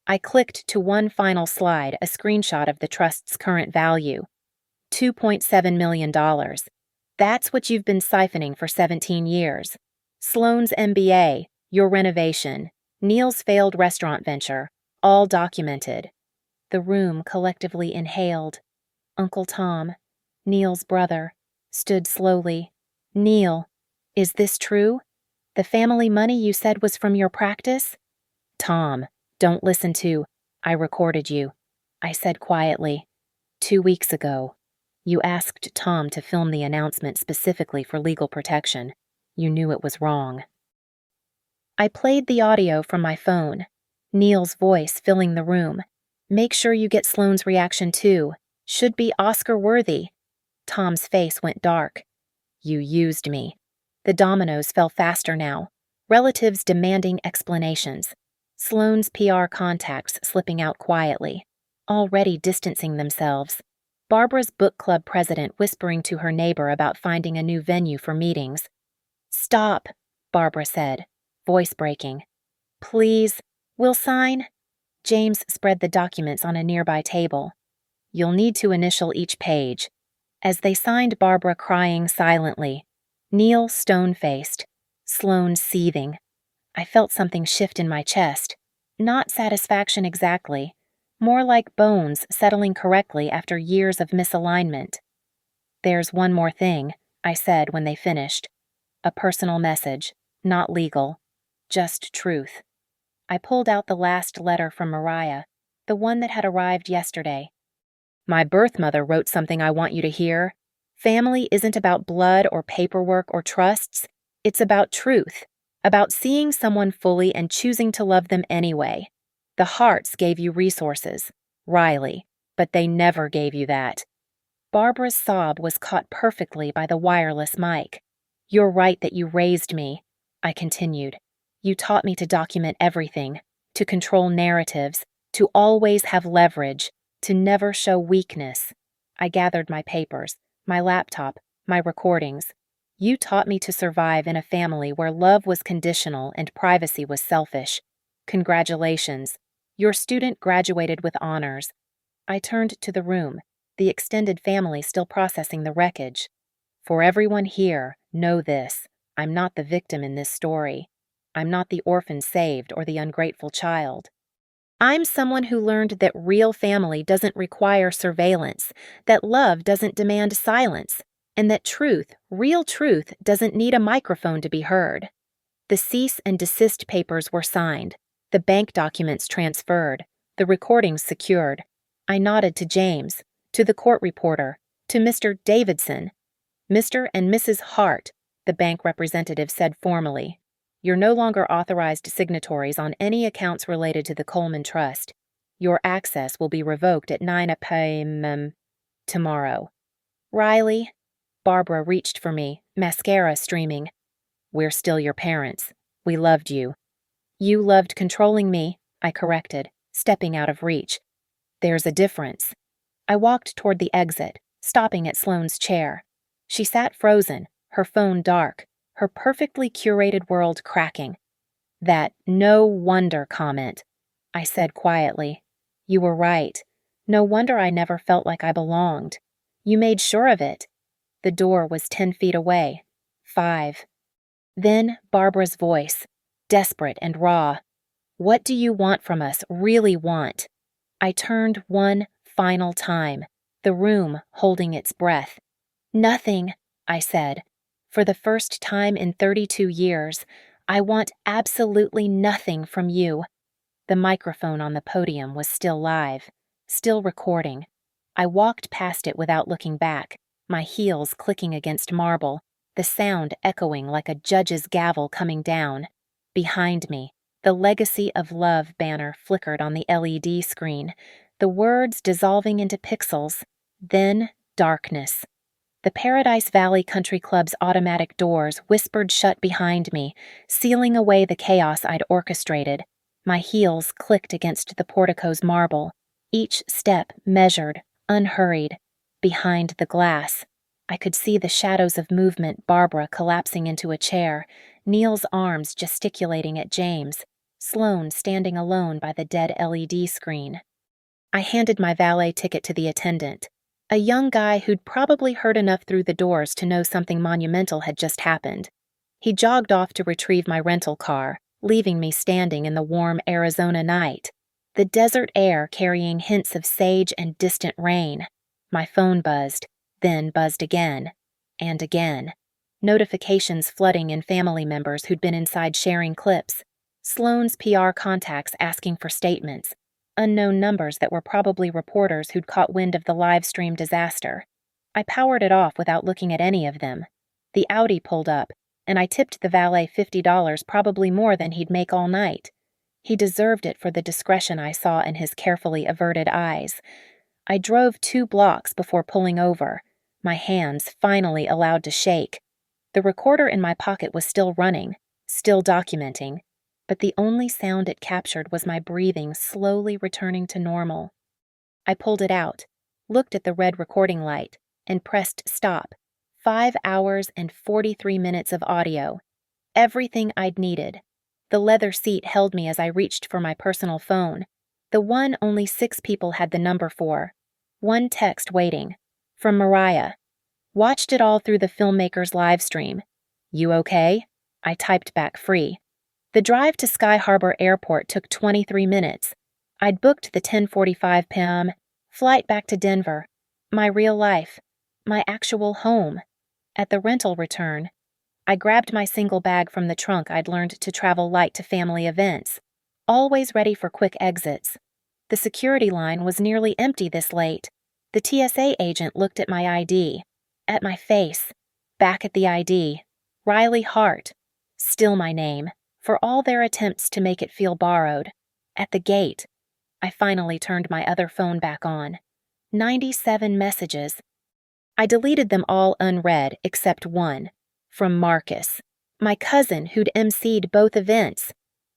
I clicked to one final slide, a screenshot of the trust's current value. $2.7 million. That's what you've been siphoning for 17 years. Sloan's MBA, your renovation, Neil's failed restaurant venture, all documented. The room collectively inhaled. Uncle Tom, Neil's brother, stood slowly. Neil, is this true? The family money you said was from your practice? Tom, don't listen to. I recorded you. I said quietly. 2 weeks ago. You asked Tom to film the announcement specifically for legal protection. You knew it was wrong. I played the audio from my phone. Neil's voice filling the room. Make sure you get Sloane's reaction too. Should be Oscar-worthy. Tom's face went dark. You used me. The dominoes fell faster now. Relatives demanding explanations. Sloane's PR contacts slipping out quietly. Already distancing themselves. Barbara's book club president whispering to her neighbor about finding a new venue for meetings. Stop, Barbara said, voice breaking. Please, we'll sign. James spread the documents on a nearby table. You'll need to initial each page. As they signed, Barbara crying silently. Neil stone-faced. Sloane seething. I felt something shift in my chest. Not satisfaction exactly. More like bones settling correctly after years of misalignment. There's one more thing, I said when they finished. A personal message, not legal. Just truth. I pulled out the last letter from Mariah, the one that had arrived yesterday. My birth mother wrote something I want you to hear. Family isn't about blood or paperwork or trusts. It's about truth, about seeing someone fully and choosing to love them anyway. The Harts gave you resources, Riley, but they never gave you that. Barbara's sob was caught perfectly by the wireless mic. You're right that you raised me, I continued. You taught me to document everything, to control narratives, to always have leverage, to never show weakness. I gathered my papers, my laptop, my recordings. You taught me to survive in a family where love was conditional and privacy was selfish. Congratulations. Your student graduated with honors. I turned to the room, the extended family still processing the wreckage. For everyone here, know this. I'm not the victim in this story. I'm not the orphan saved or the ungrateful child. I'm someone who learned that real family doesn't require surveillance, that love doesn't demand silence, and that truth, real truth, doesn't need a microphone to be heard. The cease and desist papers were signed, the bank documents transferred, the recordings secured. I nodded to James, to the court reporter, to Mr. Davidson. Mr. and Mrs. Hart, the bank representative said formally. You're no longer authorized signatories on any accounts related to the Coleman Trust. Your access will be revoked at 9 p.m. tomorrow. Riley, Barbara reached for me, mascara streaming. We're still your parents. We loved you. You loved controlling me, I corrected, stepping out of reach. There's a difference. I walked toward the exit, stopping at Sloane's chair. She sat frozen, her phone dark, her perfectly curated world cracking. That "no wonder" comment. I said quietly. You were right. No wonder I never felt like I belonged. You made sure of it. The door was 10 feet away. 5. Then Barbara's voice, desperate and raw. What do you want from us, really want? I turned one final time, the room holding its breath. Nothing, I said. For the first time in 32 years, I want absolutely nothing from you. The microphone on the podium was still live, still recording. I walked past it without looking back, my heels clicking against marble, the sound echoing like a judge's gavel coming down. Behind me, the Legacy of Love banner flickered on the LED screen, the words dissolving into pixels, then darkness. The Paradise Valley Country Club's automatic doors whispered shut behind me, sealing away the chaos I'd orchestrated. My heels clicked against the portico's marble, each step measured, unhurried. Behind the glass, I could see the shadows of movement, Barbara collapsing into a chair, Neil's arms gesticulating at James, Sloane standing alone by the dead LED screen. I handed my valet ticket to the attendant, a young guy who'd probably heard enough through the doors to know something monumental had just happened. He jogged off to retrieve my rental car, leaving me standing in the warm Arizona night, the desert air carrying hints of sage and distant rain. My phone buzzed, then buzzed again, and again. Notifications flooding in family members who'd been inside sharing clips, Sloane's PR contacts asking for statements, unknown numbers that were probably reporters who'd caught wind of the live stream disaster. I powered it off without looking at any of them. The Audi pulled up, and I tipped the valet $50, probably more than he'd make all night. He deserved it for the discretion I saw in his carefully averted eyes. I drove 2 blocks before pulling over, my hands finally allowed to shake. The recorder in my pocket was still running, still documenting, but the only sound it captured was my breathing slowly returning to normal. I pulled it out, looked at the red recording light, and pressed stop. 5 hours and 43 minutes of audio. Everything I'd needed. The leather seat held me as I reached for my personal phone, the one only 6 people had the number for. One text waiting. From Mariah. Watched it all through the filmmaker's live stream. You okay? I typed back free. The drive to Sky Harbor Airport took 23 minutes. I'd booked the 10:45 p.m. flight back to Denver. My real life. My actual home. At the rental return, I grabbed my single bag from the trunk I'd learned to travel light to family events, always ready for quick exits. The security line was nearly empty this late. The TSA agent looked at my ID, at my face, back at the ID. Riley Hart. Still my name, for all their attempts to make it feel borrowed. At the gate, I finally turned my other phone back on. 97 messages. I deleted them all unread except one, from Marcus, my cousin who'd emceed both events.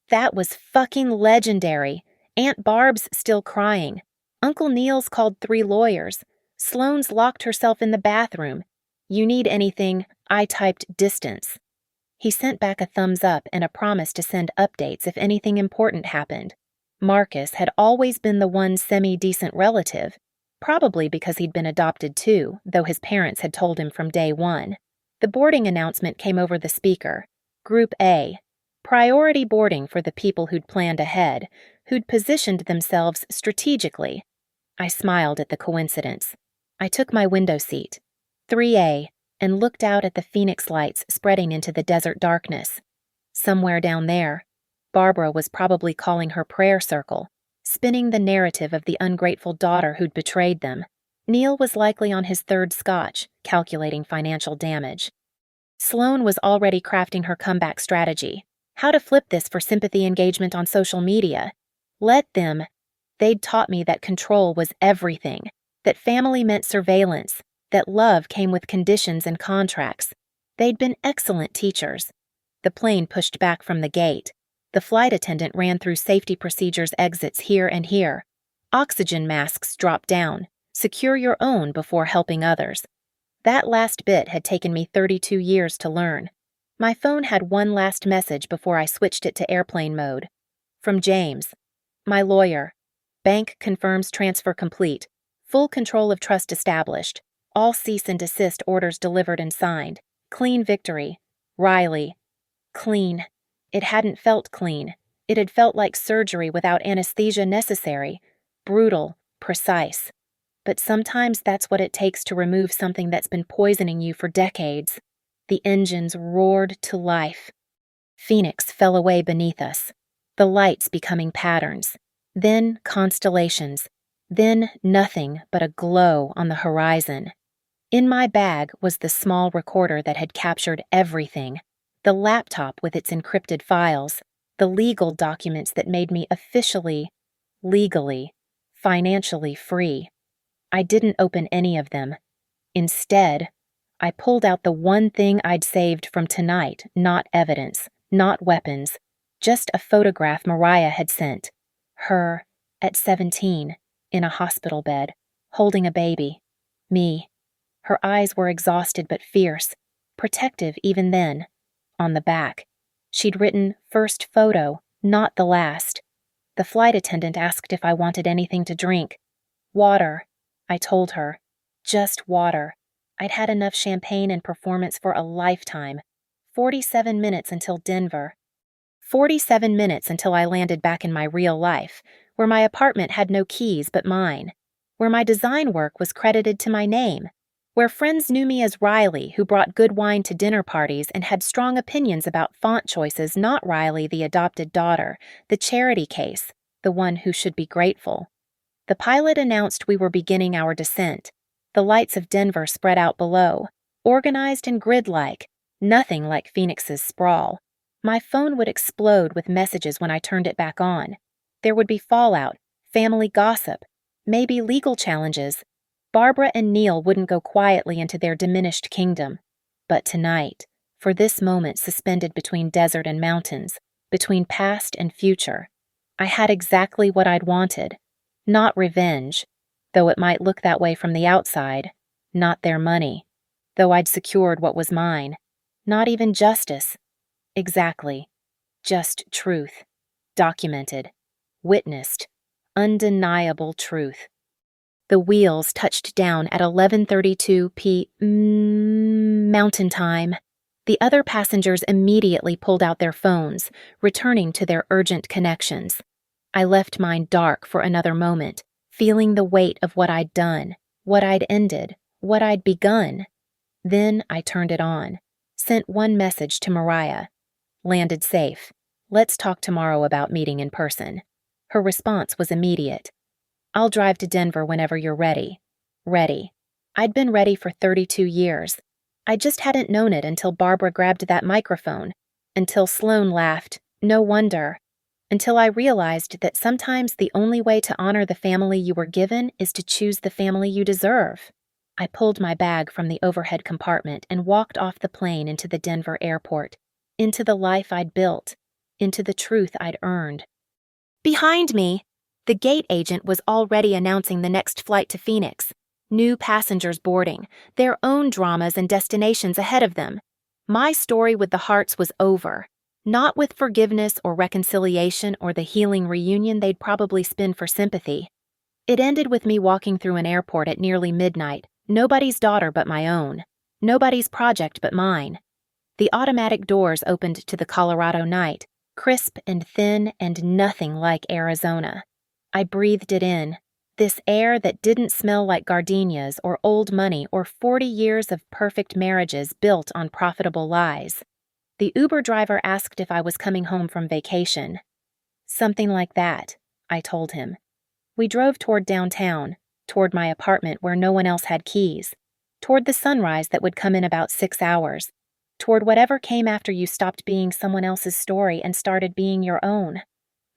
That was fucking legendary. Aunt Barb's still crying. Uncle Neil's called 3 lawyers. Sloane's locked herself in the bathroom. You need anything? I typed distance. He sent back a thumbs up and a promise to send updates if anything important happened. Marcus had always been the one semi-decent relative, probably because he'd been adopted too, though his parents had told him from day one. The boarding announcement came over the speaker. Group A. Priority boarding for the people who'd planned ahead, who'd positioned themselves strategically. I smiled at the coincidence. I took my window seat, 3A, and looked out at the phoenix lights spreading into the desert darkness. Somewhere down there, Barbara was probably calling her prayer circle, spinning the narrative of the ungrateful daughter who'd betrayed them. Neil was likely on his 3rd scotch, calculating financial damage. Sloane was already crafting her comeback strategy. How to flip this for sympathy engagement on social media. Let them. They'd taught me that control was everything, that family meant surveillance, that love came with conditions and contracts. They'd been excellent teachers. The plane pushed back from the gate. The flight attendant ran through safety procedures exits here and here. Oxygen masks dropped down. Secure your own before helping others. That last bit had taken me 32 years to learn. My phone had one last message before I switched it to airplane mode. From James. My lawyer. Bank confirms transfer complete. Full control of trust established. All cease and desist orders delivered and signed. Clean victory. Riley. Clean. It hadn't felt clean. It had felt like surgery without anesthesia necessary. Brutal. Precise. But sometimes that's what it takes to remove something that's been poisoning you for decades. The engines roared to life. Phoenix fell away beneath us, the lights becoming patterns, then constellations, then nothing but a glow on the horizon. In my bag was the small recorder that had captured everything, the laptop with its encrypted files, the legal documents that made me officially, legally, financially free. I didn't open any of them. Instead, I pulled out the one thing I'd saved from tonight, not evidence, not weapons, just a photograph Mariah had sent. Her, at 17, in a hospital bed, holding a baby. Me. Her eyes were exhausted but fierce, protective even then. On the back, she'd written first photo, not the last. The flight attendant asked if I wanted anything to drink. Water, I told her. Just water. I'd had enough champagne and performance for a lifetime. 47 minutes until Denver. 47 minutes until I landed back in my real life, where my apartment had no keys but mine, where my design work was credited to my name, where friends knew me as Riley, who brought good wine to dinner parties and had strong opinions about font choices, not Riley, the adopted daughter, the charity case, the one who should be grateful. The pilot announced we were beginning our descent. The lights of Denver spread out below, organized and grid-like, nothing like Phoenix's sprawl. My phone would explode with messages when I turned it back on. There would be fallout, family gossip, maybe legal challenges. Barbara and Neil wouldn't go quietly into their diminished kingdom. But tonight, for this moment suspended between desert and mountains, between past and future, I had exactly what I'd wanted. Not revenge, though it might look that way from the outside. Not their money, though I'd secured what was mine. Not even justice. Exactly. Just truth. Documented. Witnessed. Undeniable truth. The wheels touched down at 11:32 p.m. Mountain Time. The other passengers immediately pulled out their phones, returning to their urgent connections. I left mine dark for another moment, feeling the weight of what I'd done, what I'd ended, what I'd begun. Then I turned it on, sent one message to Mariah. Landed safe. Let's talk tomorrow about meeting in person. Her response was immediate. I'll drive to Denver whenever you're ready. Ready. I'd been ready for 32 years. I just hadn't known it until Barbara grabbed that microphone, until Sloane laughed, no wonder, until I realized that sometimes the only way to honor the family you were given is to choose the family you deserve. I pulled my bag from the overhead compartment and walked off the plane into the Denver airport, into the life I'd built, into the truth I'd earned. Behind me, the gate agent was already announcing the next flight to Phoenix. New passengers boarding, their own dramas and destinations ahead of them. My story with the Hearts was over, not with forgiveness or reconciliation or the healing reunion they'd probably spin for sympathy. It ended with me walking through an airport at nearly midnight, nobody's daughter but my own, nobody's project but mine. The automatic doors opened to the Colorado night, crisp and thin and nothing like Arizona. I breathed it in, this air that didn't smell like gardenias or old money or 40 years of perfect marriages built on profitable lies. The Uber driver asked if I was coming home from vacation. Something like that, I told him. We drove toward downtown, toward my apartment where no one else had keys, toward the sunrise that would come in about 6 hours, toward whatever came after you stopped being someone else's story and started being your own.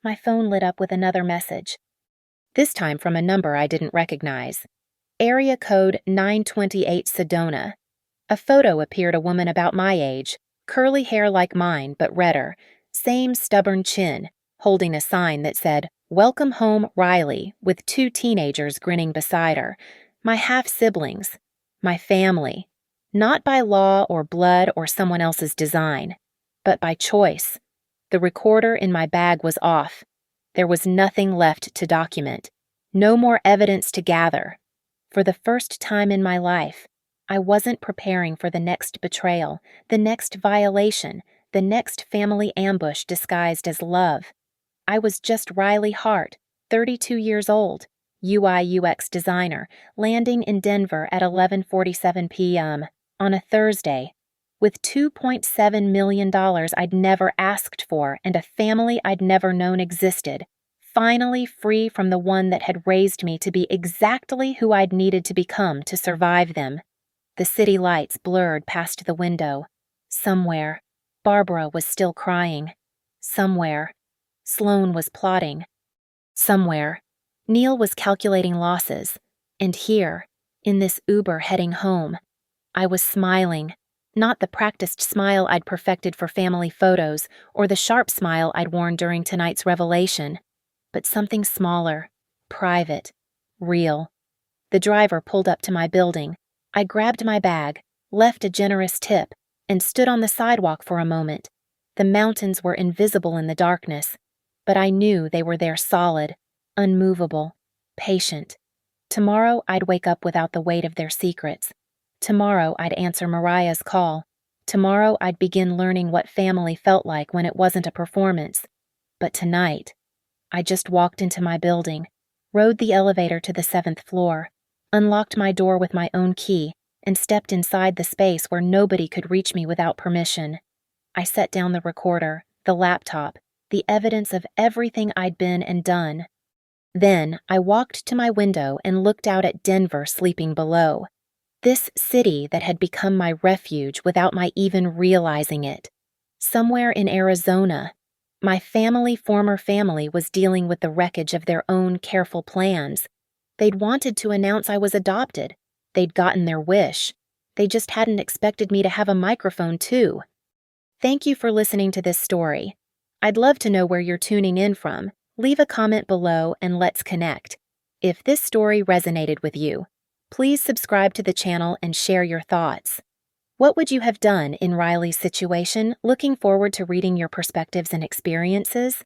My phone lit up with another message. This time from a number I didn't recognize. Area code 928 Sedona. A photo appeared, a woman about my age, curly hair like mine but redder, same stubborn chin, holding a sign that said, "Welcome home, Riley," with 2 teenagers grinning beside her. My half-siblings. My family. Not by law or blood or someone else's design, but by choice. The recorder in my bag was off. There was nothing left to document. No more evidence to gather. For the first time in my life, I wasn't preparing for the next betrayal, the next violation, the next family ambush disguised as love. I was just Riley Hart, 32 years old, UI/UX designer, landing in Denver at 11:47 p.m. on a Thursday, With $2.7 million I'd never asked for and a family I'd never known existed, finally free from the one that had raised me to be exactly who I'd needed to become to survive them. The city lights blurred past the window. Somewhere, Barbara was still crying. Somewhere, Sloane was plotting. Somewhere, Neil was calculating losses. And here, in this Uber heading home, I was smiling. Not the practiced smile I'd perfected for family photos or the sharp smile I'd worn during tonight's revelation, but something smaller, private, real. The driver pulled up to my building. I grabbed my bag, left a generous tip, and stood on the sidewalk for a moment. The mountains were invisible in the darkness, but I knew they were there solid, unmovable, patient. Tomorrow I'd wake up without the weight of their secrets. Tomorrow I'd answer Mariah's call. Tomorrow I'd begin learning what family felt like when it wasn't a performance. But tonight, I just walked into my building, rode the elevator to the 7th floor, unlocked my door with my own key, and stepped inside the space where nobody could reach me without permission. I set down the recorder, the laptop, the evidence of everything I'd been and done. Then I walked to my window and looked out at Denver sleeping below. This city that had become my refuge without my even realizing it. Somewhere in Arizona, my former family was dealing with the wreckage of their own careful plans. They'd wanted to announce I was adopted. They'd gotten their wish. They just hadn't expected me to have a microphone, too. Thank you for listening to this story. I'd love to know where you're tuning in from. Leave a comment below and let's connect. If this story resonated with you, please subscribe to the channel and share your thoughts. What would you have done in Riley's situation? Looking forward to reading your perspectives and experiences.